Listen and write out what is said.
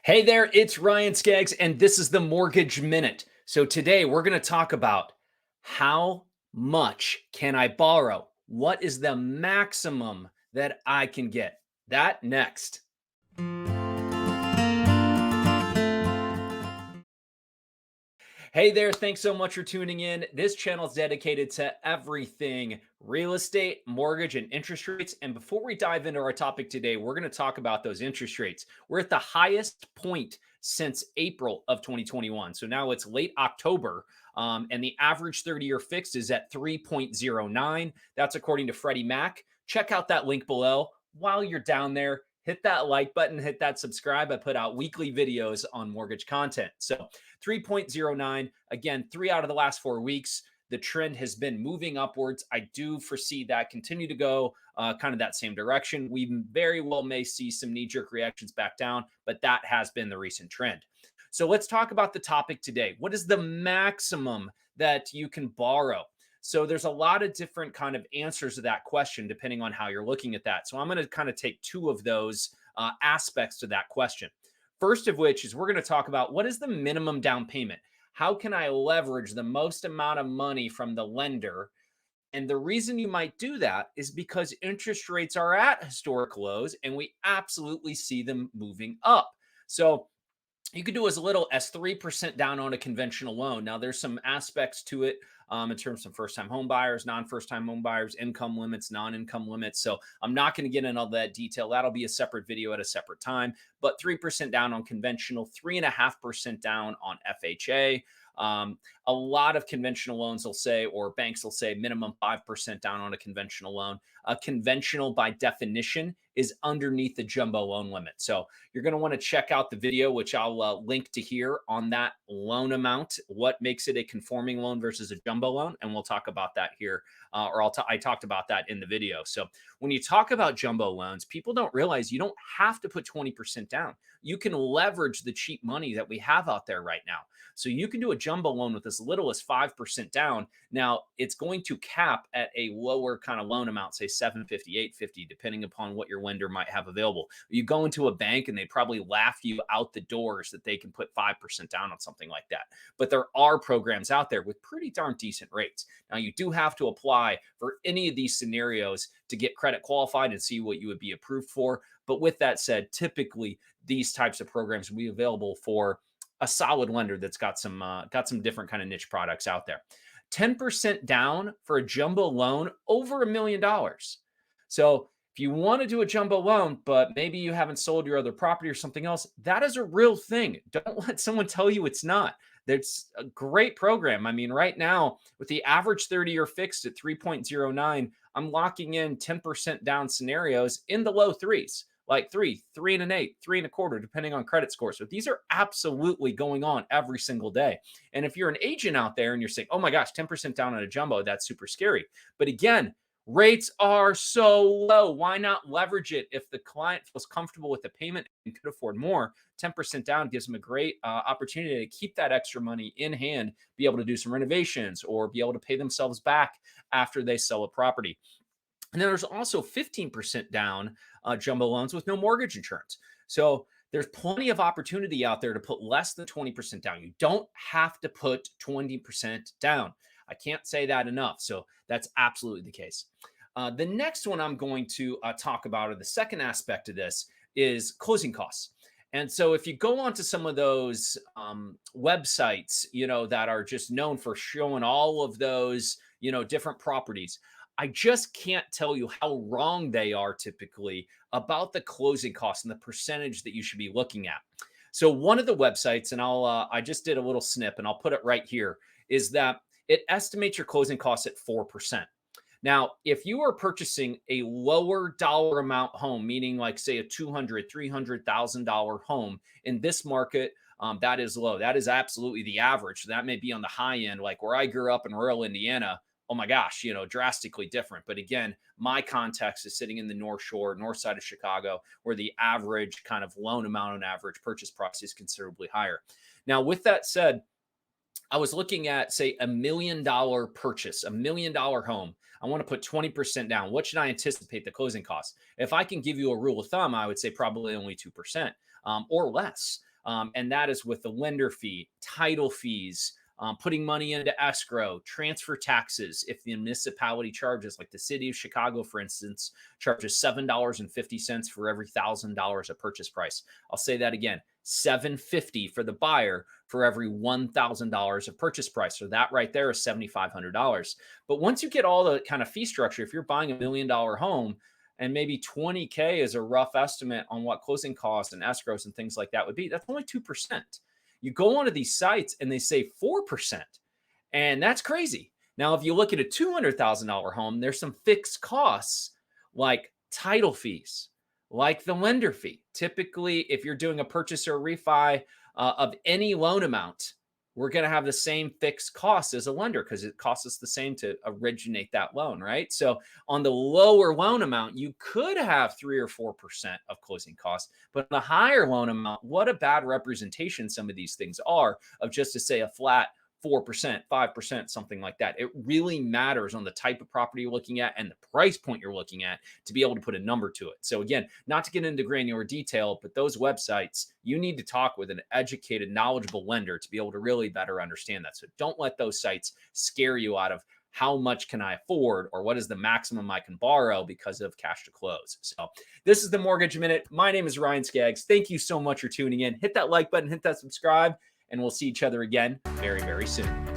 Hey there, it's Ryan Skaggs, and this is the Mortgage Minute. So today we're going to talk about how much can I borrow? What is the maximum that I can get? That next. Hey there, thanks so much for tuning in. This channel is dedicated to everything real estate, mortgage, and interest rates. And before we dive into our topic today, we're going to talk about those interest rates. We're at the highest point since April of 2021. So now it's late October, and the average 30-year fixed is at 3.09. That's according to Freddie Mac. Check out that link below. While you're down there, hit that like button, hit that subscribe. I put out weekly videos on mortgage content. So 3.09. Again, 3 out of the last 4 weeks. The trend has been moving upwards. I do foresee that continue to go kind of that same direction. We very well may see some knee jerk reactions back down, but that has been the recent trend. So let's talk about the topic today. What is the maximum that you can borrow? So there's a lot of different kind of answers to that question depending on how you're looking at that. So I'm going to kind of take two of those aspects to that question. First of which is we're going to talk about what is the minimum down payment? How can I leverage the most amount of money from the lender? And the reason you might do that is because interest rates are at historic lows and we absolutely see them moving up. So you could do as little as 3% down on a conventional loan. Now, there's some aspects to it in terms of first-time home buyers, non-first-time home buyers, income limits, non-income limits. So I'm not going to get into all that detail. That'll be a separate video at a separate time. But 3% down on conventional, 3.5% down on FHA. A lot of conventional loans will say, or banks will say, minimum 5% down on a conventional loan. A conventional, by definition, is underneath the jumbo loan limit. So you're going to want to check out the video, which I'll link to here on that loan amount, what makes it a conforming loan versus a jumbo loan. And we'll talk about that here, I talked about that in the video. So when you talk about jumbo loans, people don't realize you don't have to put 20% down. You can leverage the cheap money that we have out there right now. So you can do a jumbo loan with as little as 5% down. Now, it's going to cap at a lower kind of loan amount, say 750, 850, depending upon what your lender might have available. You go into a bank and they probably laugh you out the doors that they can put 5% down on something like that. But there are programs out there with pretty darn decent rates. Now, you do have to apply for any of these scenarios to get credit qualified and see what you would be approved for. But with that said, typically these types of programs will be available for a solid lender that's got some different kind of niche products out there. 10% down for a jumbo loan over $1 million. So if you want to do a jumbo loan, but maybe you haven't sold your other property or something else, that is a real thing. Don't let someone tell you it's not. That's a great program. I mean, right now, with the average 30-year fixed at 3.09, I'm locking in 10% down scenarios in the low threes, like 3.125%, 3.25%, depending on credit score. So these are absolutely going on every single day. And if you're an agent out there and you're saying, oh my gosh, 10% down on a jumbo, that's super scary. But again, rates are so low. Why not leverage it? If the client feels comfortable with the payment and could afford more, 10% down gives them a great opportunity to keep that extra money in hand, be able to do some renovations or be able to pay themselves back after they sell a property. And then there's also 15% down jumbo loans with no mortgage insurance. So there's plenty of opportunity out there to put less than 20% down. You don't have to put 20% down. I can't say that enough. So that's absolutely the case. The next one I'm going to talk about, or the second aspect of this, is closing costs. And so if you go onto some of those websites, that are just known for showing all of those, different properties, I just can't tell you how wrong they are typically about the closing costs and the percentage that you should be looking at. So one of the websites, and I just did a little snip and I'll put it right here, is that it estimates your closing costs at 4%. Now, if you are purchasing a lower dollar amount home, meaning like say a $200,000, $300,000 home in this market, that is low. That is absolutely the average. So that may be on the high end, like where I grew up in rural Indiana. Oh my gosh, drastically different. But again, my context is sitting in the North Shore, north side of Chicago, where the average kind of loan amount on average purchase price is considerably higher. Now, with that said, I was looking at, say, $1 million purchase, $1 million home. I want to put 20% down. What should I anticipate the closing costs? If I can give you a rule of thumb, I would say probably only 2% or less. And that is with the lender fee, title fees, putting money into escrow, transfer taxes. If the municipality charges, like the city of Chicago, for instance, charges $7.50 for every $1,000 of purchase price. I'll say that again, $7.50 for the buyer for every $1,000 of purchase price. So that right there is $7,500. But once you get all the kind of fee structure, if you're buying $1 million home, and maybe 20K is a rough estimate on what closing costs and escrows and things like that would be, that's only 2%. You go onto these sites and they say 4%. And that's crazy. Now, if you look at a $200,000 home, there's some fixed costs like title fees, like the lender fee. Typically, if you're doing a purchase or a refi of any loan amount, we're going to have the same fixed costs as a lender because it costs us the same to originate that loan, right? So on the lower loan amount, you could have 3 or 4% of closing costs, but on the higher loan amount, what a bad representation some of these things are of just to say a flat 4%, 5%, something like that. It really matters on the type of property you're looking at and the price point you're looking at to be able to put a number to it. So again, not to get into granular detail, but those websites, you need to talk with an educated, knowledgeable lender to be able to really better understand that. So don't let those sites scare you out of how much can I afford or what is the maximum I can borrow because of cash to close. So this is the Mortgage Minute. My name is Ryan Skaggs. Thank you so much for tuning in. Hit that like button, hit that subscribe, and we'll see each other again very, very soon.